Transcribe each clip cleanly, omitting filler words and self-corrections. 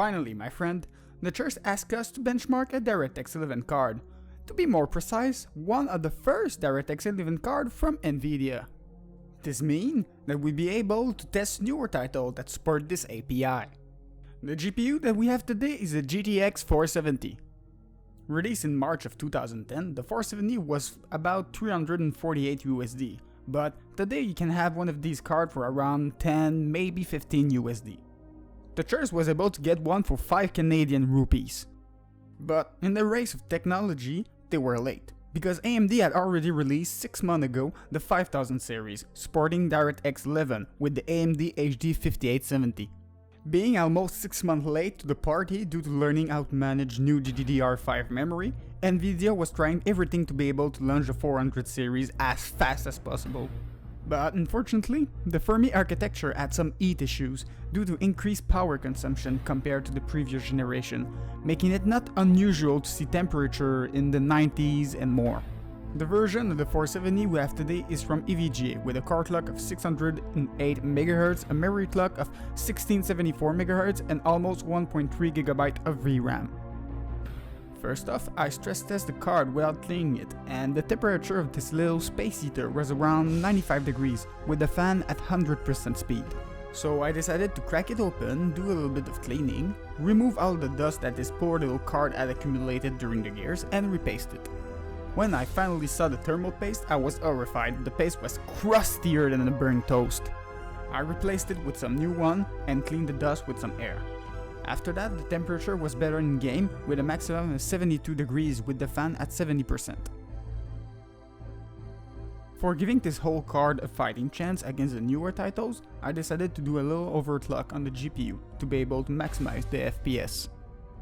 Finally, my friend, the church asked us to benchmark a DirectX 11 card. To be more precise, one of the first DirectX 11 card from Nvidia. This means that we'll be able to test newer titles that support this API. The GPU that we have today is a GTX 470. Released in March of 2010, the 470 was about 348 USD, but today you can have one of these cards for around 10, maybe 15 USD. The church was able to get one for 5 Canadian rupees. But in the race of technology, they were late, because AMD had already released 6 months ago the 5000 series, supporting DirectX 11 with the AMD HD 5870. Being almost 6 months late to the party due to learning how to manage new GDDR5 memory, Nvidia was trying everything to be able to launch the 400 series as fast as possible. But unfortunately, the Fermi architecture had some heat issues due to increased power consumption compared to the previous generation, making it not unusual to see temperature in the 90s and more. The version of the 470 we have today is from EVGA with a core clock of 608 MHz, a memory clock of 1674 MHz and almost 1.3 GB of VRAM. First off, I stress test the card without cleaning it, and the temperature of this little space heater was around 95 degrees with the fan at 100% speed. So I decided to crack it open, do a little bit of cleaning, remove all the dust that this poor little card had accumulated during the years and repaste it. When I finally saw the thermal paste, I was horrified. The paste was crustier than a burnt toast. I replaced it with some new one and cleaned the dust with some air. After that, the temperature was better in game with a maximum of 72 degrees with the fan at 70%. For giving this whole card a fighting chance against the newer titles, I decided to do a little overclock on the GPU to be able to maximize the FPS.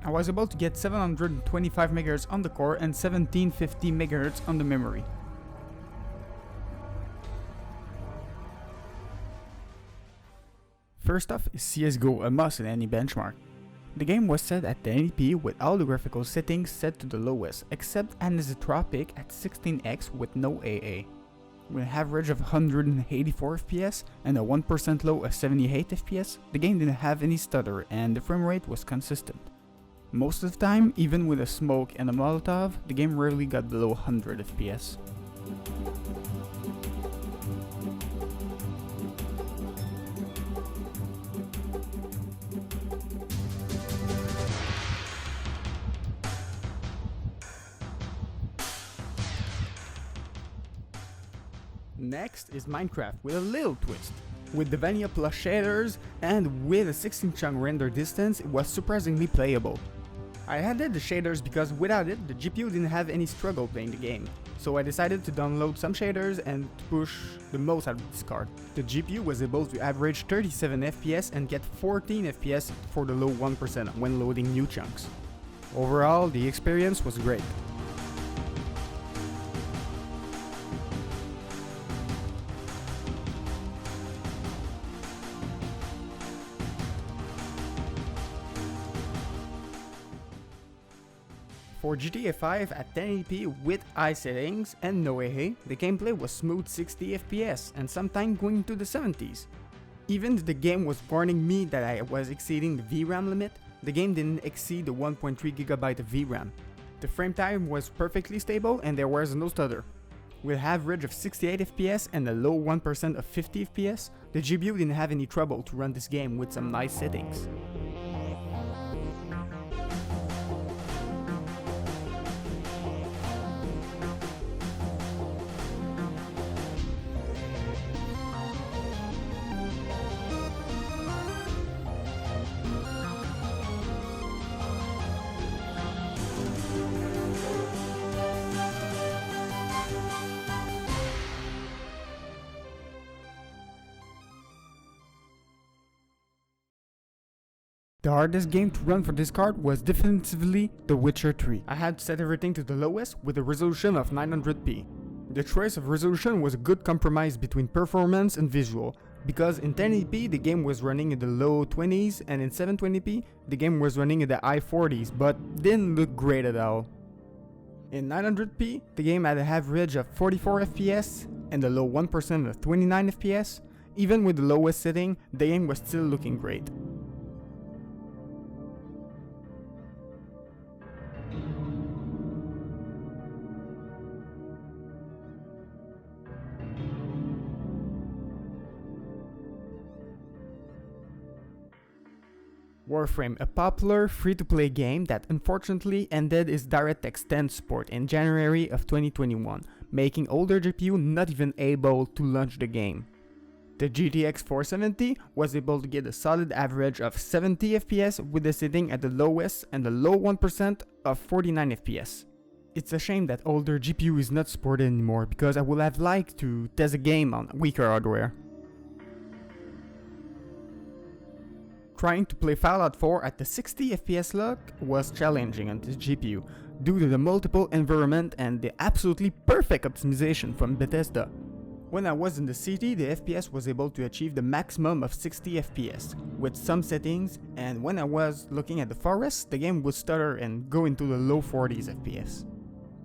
I was able to get 725 MHz on the core and 1750 MHz on the memory. First off is CSGO, a must in any benchmark. The game was set at 1080p with all the graphical settings set to the lowest, except anisotropic at 16x with no AA. With an average of 184 FPS and a 1% low of 78 FPS, the game didn't have any stutter and the frame rate was consistent. Most of the time, even with a smoke and a Molotov, the game rarely got below 100 FPS. Next is Minecraft with a little twist. With the vanilla plus shaders and with a 16 chunk render distance, it was surprisingly playable. I added the shaders because without it, the GPU didn't have any struggle playing the game. So I decided to download some shaders and to push the most out of this card. The GPU was able to average 37 FPS and get 14 FPS for the low 1% when loading new chunks. Overall, the experience was great. For GTA 5 at 1080p with high settings and no AA, the gameplay was smooth 60 FPS and sometimes going to the 70s. Even if the game was warning me that I was exceeding the VRAM limit, the game didn't exceed the 1.3 GB of VRAM. The frame time was perfectly stable and there was no stutter. With an average of 68 FPS and a low 1% of 50 FPS, the GPU didn't have any trouble to run this game with some nice settings. The hardest game to run for this card was definitively The Witcher 3. I had to set everything to the lowest with a resolution of 900p. The choice of resolution was a good compromise between performance and visual, because in 1080p the game was running in the low 20s and in 720p the game was running in the high 40s, but didn't look great at all. In 900p the game had an average of 44 FPS and a low 1% of 29 FPS. Even with the lowest setting, the game was still looking great. Warframe, a popular free-to-play game that unfortunately ended its DirectX 10 support in January of 2021, making older GPU not even able to launch the game. The GTX 470 was able to get a solid average of 70 FPS with the setting at the lowest and the low 1% of 49 FPS. It's a shame that older GPU is not supported anymore because I would have liked to test a game on weaker hardware. Trying to play Fallout 4 at the 60 FPS lock was challenging on this GPU due to the multiple environment and the absolutely perfect optimization from Bethesda. When I was in the city, the FPS was able to achieve the maximum of 60 FPS with some settings, and when I was looking at the forest, the game would stutter and go into the low 40s FPS.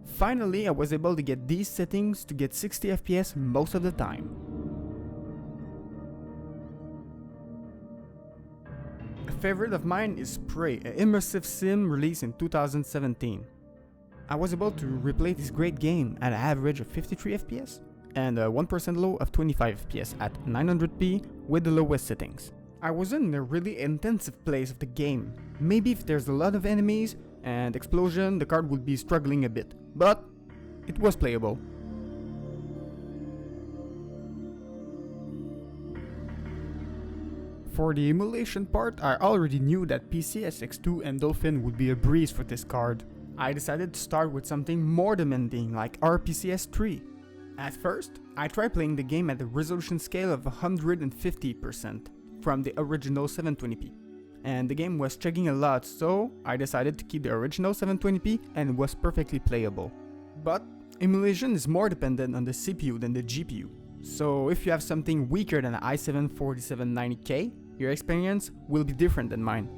Finally, I was able to get these settings to get 60 FPS most of the time. A favorite of mine is Prey, an immersive sim released in 2017. I was able to replay this great game at an average of 53 FPS and a 1% low of 25 FPS at 900p with the lowest settings. I was in a really intensive place of the game. Maybe if there's a lot of enemies and explosion, the card would be struggling a bit, but it was playable. For the emulation part, I already knew that PCSX2 and Dolphin would be a breeze for this card. I decided to start with something more demanding like RPCS3. At first, I tried playing the game at the resolution scale of 150% from the original 720p. And the game was chugging a lot, so I decided to keep the original 720p and it was perfectly playable. But emulation is more dependent on the CPU than the GPU. So if you have something weaker than an i7-4790K, your experience will be different than mine.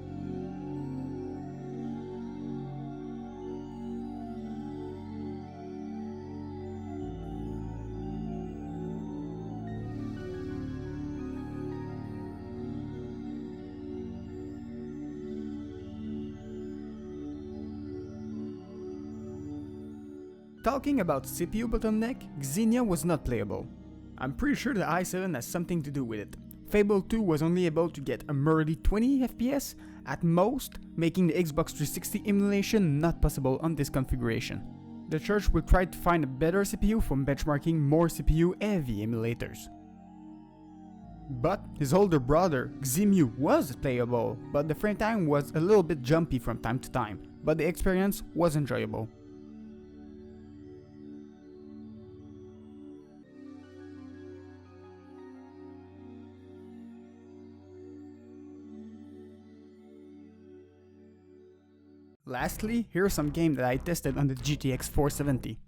Talking about CPU bottleneck, Xenia was not playable. I'm pretty sure the i7 has something to do with it. Fable 2 was only able to get a merely 20 FPS at most, making the Xbox 360 emulation not possible on this configuration. The church will try to find a better CPU from benchmarking more CPU-heavy emulators. But his older brother, Xemu, was playable, but the frame time was a little bit jumpy from time to time, but the experience was enjoyable. Lastly, here are some games that I tested on the GTX 470.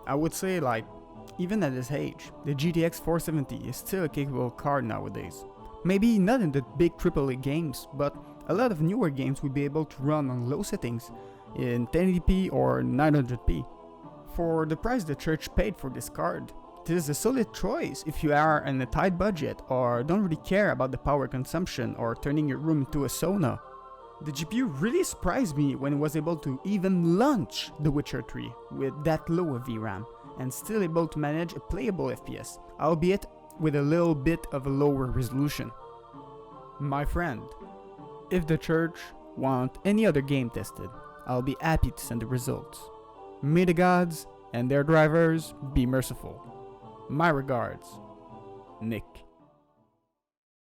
I would say, like, even at this age, the GTX 470 is still a capable card nowadays. Maybe not in the big AAA games, but a lot of newer games will be able to run on low settings in 1080p or 900p. For the price the church paid for this card, this is a solid choice if you are on a tight budget or don't really care about the power consumption or turning your room into a sauna. The GPU really surprised me when it was able to even launch The Witcher 3 with that low of VRAM and still able to manage a playable FPS, albeit with a little bit of a lower resolution. My friend, if the church want any other game tested, I'll be happy to send the results. May the gods and their drivers be merciful. My regards, Nick.